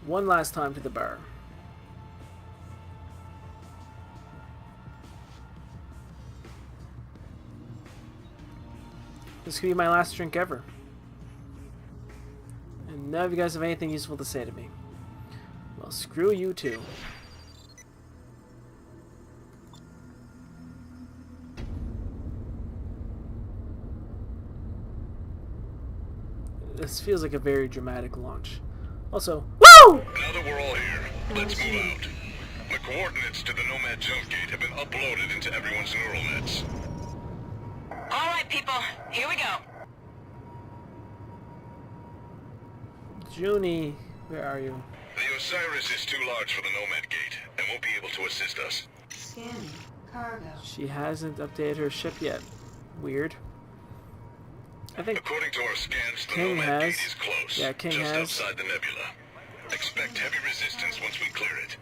One last time to the bar. This could be my last drink ever. And none of you guys have anything useful to say to me. Well, screw you too. This feels like a very dramatic launch. Also, woo! Now that we're all here, let's move out. The coordinates to the Nomad jump gate have been uploaded into everyone's neural nets. Alright, people, here we go. Junie, where are you? The Osiris is too large for the Nomad gate and won't be able to assist us. Scanning. Cargo. She hasn't updated her ship yet. Weird. I think According to our scans, the King Nomad has. gate is close, Yeah, King just has. outside the nebula. Expect heavy resistance once we clear it.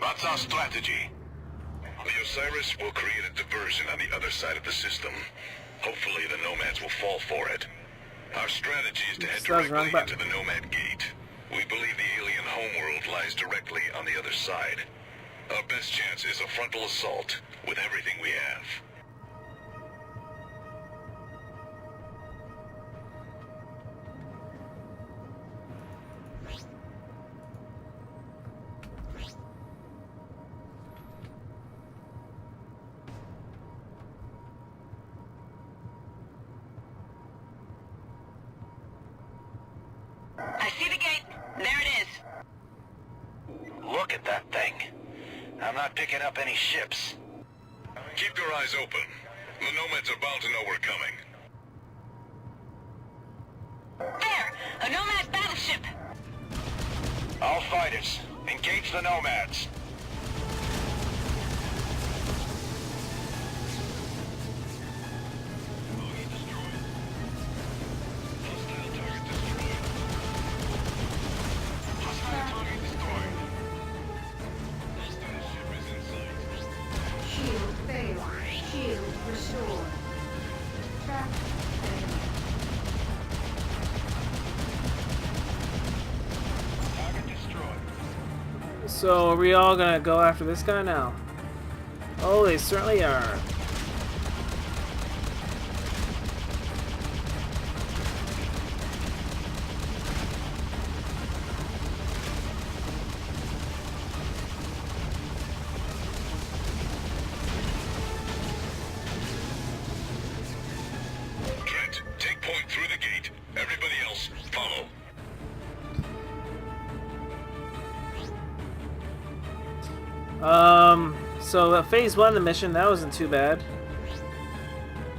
That's our strategy. The Osiris will create a diversion on the other side of the system. Hopefully the Nomads will fall for it. Our strategy is to head That was wrong directly button. into the Nomad gate. We believe the alien homeworld lies directly on the other side. Our best chance is a frontal assault with everything we have. I see the gate. There it is. Look at that thing. I'm not picking up any ships. Keep your eyes open. The Nomads are bound to know we're coming. There! A Nomad battleship! All fighters, engage the Nomads. Shield failed. Shield restored. Track failed. Target destroyed. So are we all gonna go after this guy now? Oh, they certainly are. Trent, take point through the gate. Everybody else, follow. So phase 1 of the mission, that wasn't too bad.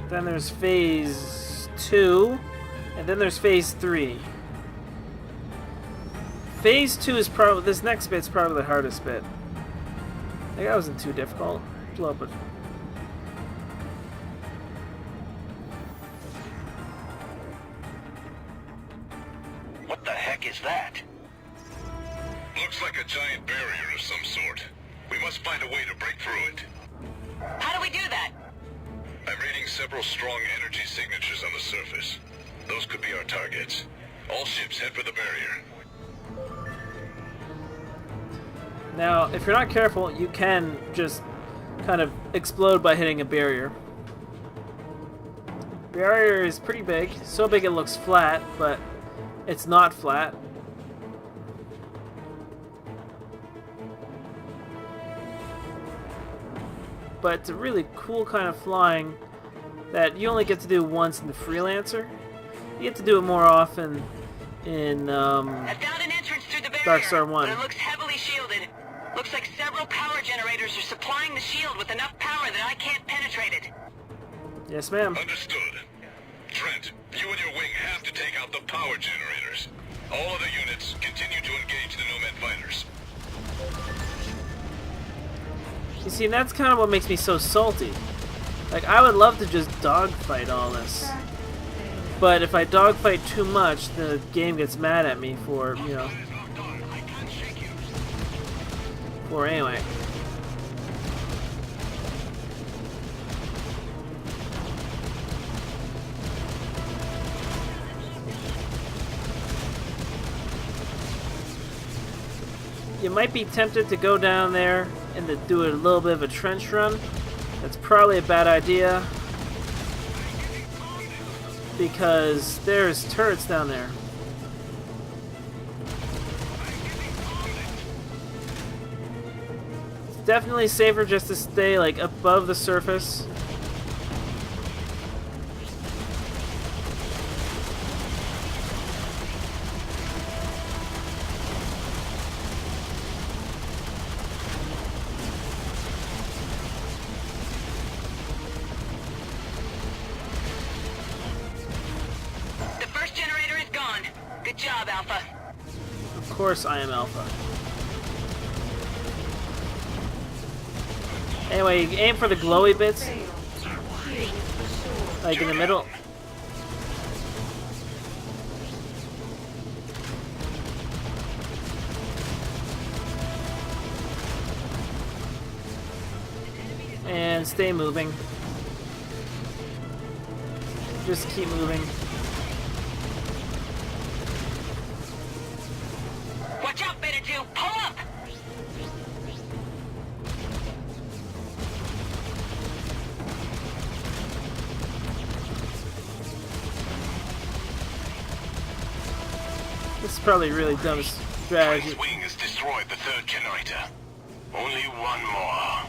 Then there's phase 2, and then there's phase 3. Phase 2 is probably, this next bit's probably the hardest bit. I think that wasn't too difficult. Blow up it. What the heck is that? Looks like a giant barrier of some sort. We must find a way to break through it. How do we do that? I'm reading several strong energy signatures on the surface. Those could be our targets. All ships head for the barrier. Now, if you're not careful, you can just kind of explode by hitting a barrier. Barrier is pretty big. So big it looks flat, but it's not flat. But it's a really cool kind of flying that you only get to do once in the Freelancer. You get to do it more often in I found an entrance through the barrier, Dark Star 1. but it looks heavily shielded. Looks like several power generators are supplying the shield with enough power that I can't penetrate it. Yes, ma'am. Understood. Trent, you and your wing have to take out the power generators. All other units continue to engage the Nomad fighters. You see, that's kind of what makes me so salty. Like, I would love to just dogfight all this. But if I dogfight too much, the game gets mad at me for, you know, for anyway. you might be tempted to go down there and to do a little bit of a trench run. That's probably a bad idea because there's turrets down there. It's definitely safer just to stay like above the surface. Good job, Alpha. Of course I am Alpha. Anyway, you aim for the glowy bits. Like in the middle. And stay moving. Just keep moving. Watch out, Beta 2! Pull up! This is probably really dumb strategy. Frank's wing has destroyed the third generator. Only one more.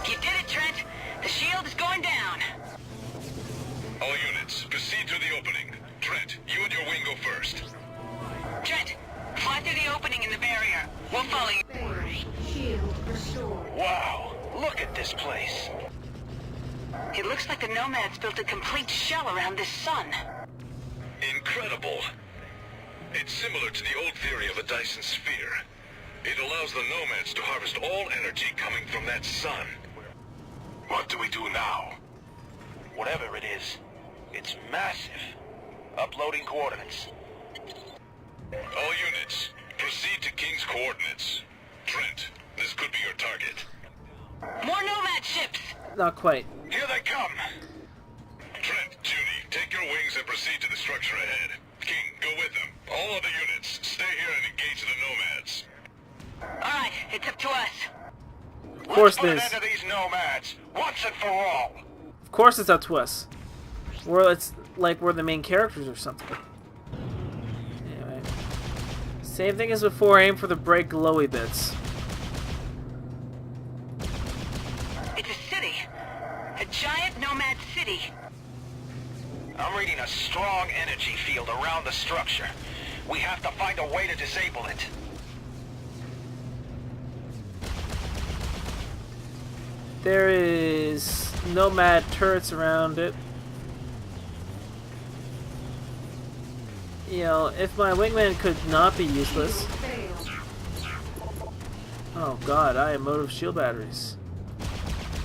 You did it, Trent! The shield is going down! All units, proceed to the opening. Trent, you and your wing go first. Trent, fly through the opening in the barrier. We'll follow you. Shield restored. Wow, look at this place. It looks like the Nomads built a complete shell around this sun. Incredible. It's similar to the old theory of a Dyson sphere. It allows the Nomads to harvest all energy coming from that sun. What do we do now? Whatever it is, it's massive. Uploading coordinates. All units, proceed to King's coordinates. Trent, this could be your target. More Nomad ships! Not quite. Here they come! Trent, Judy, take your wings and proceed to the structure ahead. King, go with them. All other units, stay here and engage the Nomads. Alright, it's up to us. Of course Let's put it an is. end to these Nomads, once and for all. Of course it's up to us. It's like we're the main characters or something. Anyway. Same thing as before, aim for the bright glowy bits. It's a city. A giant Nomad city. I'm reading a strong energy field around the structure. We have to find a way to disable it. There is Nomad turrets around it. You know, if my wingman could not be useless. Oh god, I have motive shield batteries.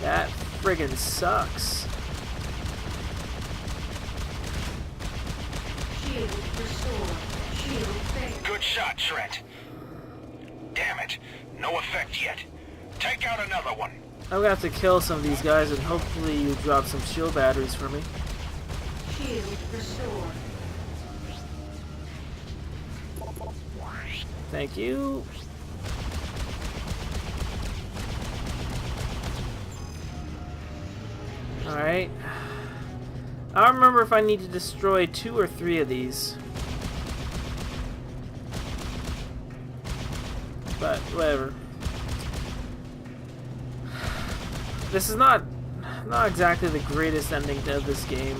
That friggin' sucks. Shield restored. Shield failed. Good shot, Trent. Damn it, no effect yet. Take out another one. I'm gonna have to kill some of these guys and hopefully you drop some shield batteries for me. Shield restored. Thank you. Alright. I don't remember if I need to destroy 2 or 3 of these. But, whatever. This is not exactly the greatest ending of this game.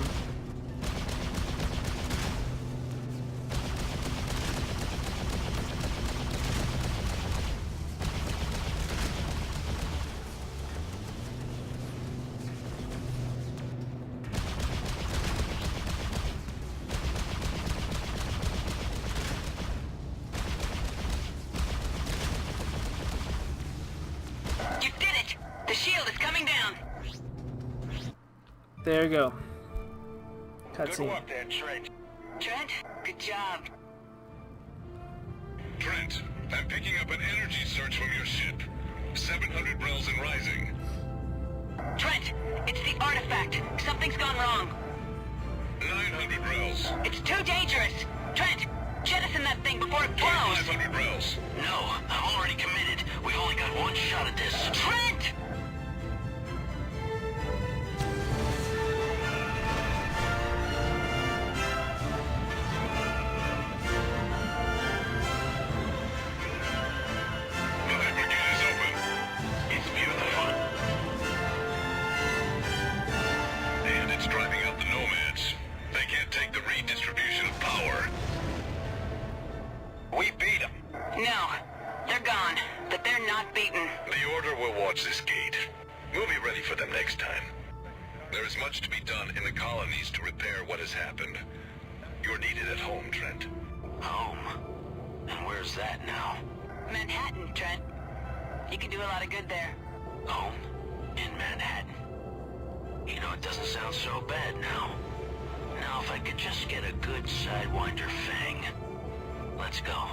You did it! The shield is coming down! There you go. Good Cutscene. work there, Trent. Trent, good job. Trent, I'm picking up an energy surge from your ship. 700 rels and rising. Trent, it's the artifact. Something's gone wrong. 900 rels. It's too dangerous. Trent, jettison that thing before it blows. 500 rels. No, I'm already committed. We've only got one shot at this. Trent! The brigade is open. It's beautiful. And it's driving out the nomads. They can't take the redistribution of power. We beat them. No, they're gone, but they're not beaten. The Order will watch this gate. We'll be ready for them next time. There is much to be done in the colonies to repair what has happened. You're needed at home, Trent. Home. And where's that now? Manhattan, Trent. You can do a lot of good there. Home? In Manhattan. You know, it doesn't sound so bad now. Now if I could just get a good Sidewinder fang. Let's go.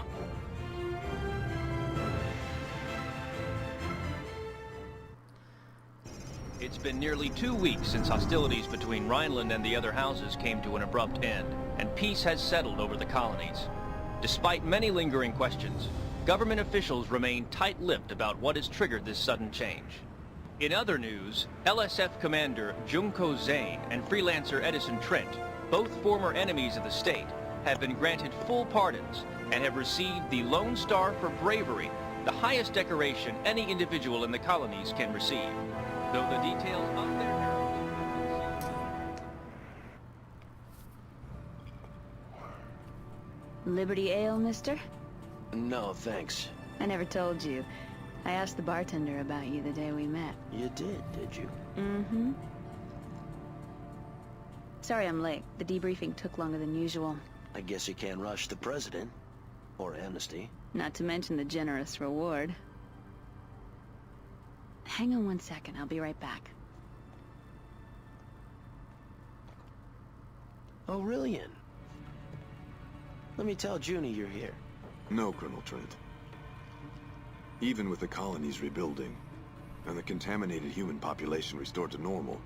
It's been nearly 2 weeks since hostilities between Rhineland and the other houses came to an abrupt end, and peace has settled over the colonies. Despite many lingering questions, government officials remain tight-lipped about what has triggered this sudden change. In other news, LSF Commander Junko Zane and Freelancer Edison Trent, both former enemies of the state, have been granted full pardons and have received the Lone Star for Bravery, the highest decoration any individual in the colonies can receive. Though the details of their Liberty Ale, mister? No, thanks. I never told you. I asked the bartender about you the day we met. You did you? Mm-hmm. Sorry I'm late. The debriefing took longer than usual. I guess you can't rush the president. Or amnesty. Not to mention the generous reward. Hang on 1 second. I'll be right back. Aurelian. Let me tell Junie you're here. No, Colonel Trent. Even with the colonies rebuilding, and the contaminated human population restored to normal,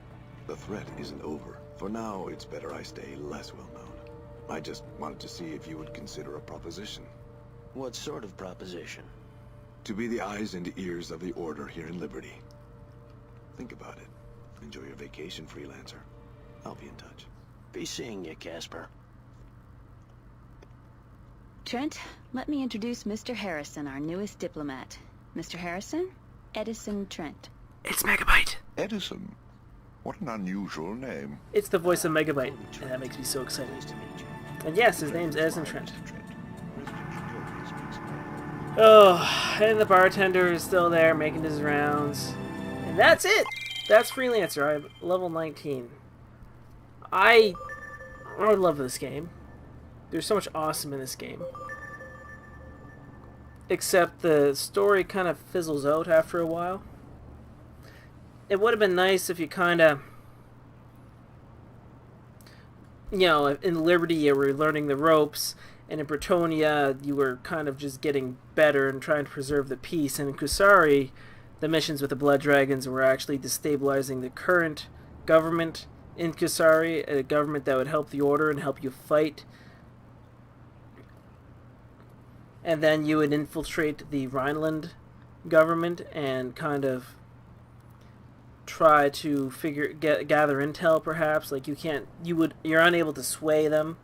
the threat isn't over. For now, it's better I stay less well known. I just wanted to see if you would consider a proposition. What sort of proposition? To be the eyes and ears of the Order here in Liberty. Think about it. Enjoy your vacation, Freelancer. I'll be in touch. Be seeing you, Casper. Trent, let me introduce Mr. Harrison, our newest diplomat. Mr. Harrison, Edison Trent. It's Megabyte. Edison. What an unusual name. It's the voice of Megabyte, and that makes me so excited. And yes, his name's Edison Trent. Oh, and the bartender is still there making his rounds. And that's it! That's Freelancer. I'm level 19. I love this game. There's so much awesome in this game. Except the story kind of fizzles out after a while. It would have been nice if you kind of... You know, in Liberty you were learning the ropes, and in Bretonia you were kind of just getting better and trying to preserve the peace, and in Kusari the missions with the Blood Dragons were actually destabilizing the current government in Kusari, a government that would help the Order and help you fight. And then you would infiltrate the Rhineland government and kind of try to gather intel, perhaps. Like you're unable to sway them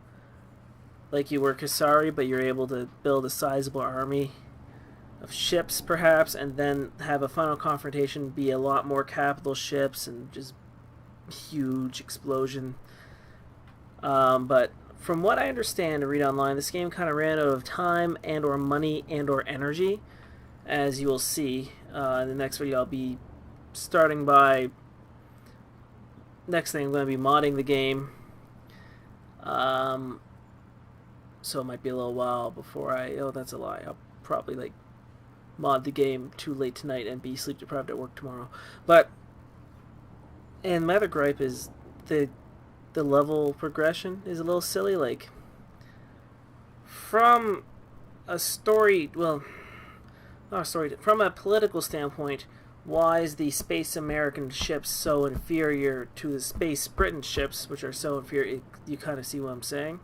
like you were Kusari, but you're able to build a sizable army of ships, perhaps, and then have a final confrontation be a lot more capital ships and just huge explosion. But from what I understand and read online, this game kind of ran out of time and or money and or energy, as you will see in the next video. I'll be starting by... Next thing, I'm going to be modding the game. So it might be a little while before I... Oh, that's a lie. I'll probably mod the game too late tonight and be sleep deprived at work tomorrow. But... And my other gripe is the level progression is a little silly. From a story, well, not a story, from a political standpoint, why is the Space American ships so inferior to the Space Britain ships, which are so inferior? You kind of see what I'm saying?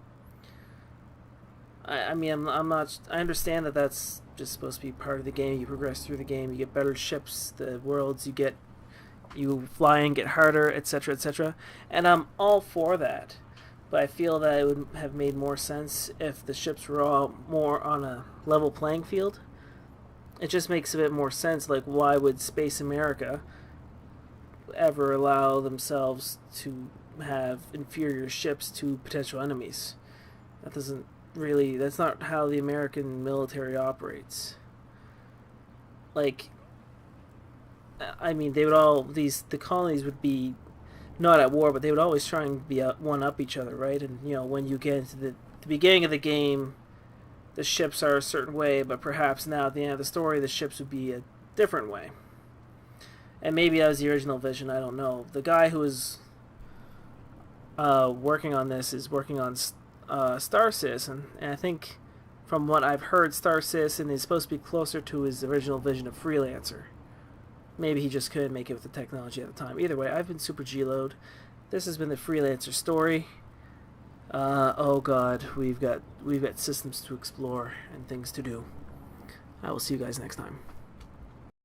I mean, I'm not. I understand that that's just supposed to be part of the game. You progress through the game, you get better ships, the worlds you get, you fly and get harder, etc., etc. And I'm all for that. But I feel that it would have made more sense if the ships were all more on a level playing field. It just makes a bit more sense. Like, why would Space America ever allow themselves to have inferior ships to potential enemies? That doesn't really, that's not how the American military operates. Like, I mean, they would all, the colonies would be not at war, but they would always try and be one-up each other, right? And, you know, when you get into the beginning of the game, the ships are a certain way, but perhaps now at the end of the story, the ships would be a different way. And maybe that was the original vision, I don't know. The guy who is working on this is working on Star Citizen, and I think from what I've heard, Star Citizen is supposed to be closer to his original vision of Freelancer. Maybe he just couldn't make it with the technology at the time. Either way, I've been Super G-Load. This has been the Freelancer story. Oh god, we've got systems to explore and things to do. I will see you guys next time.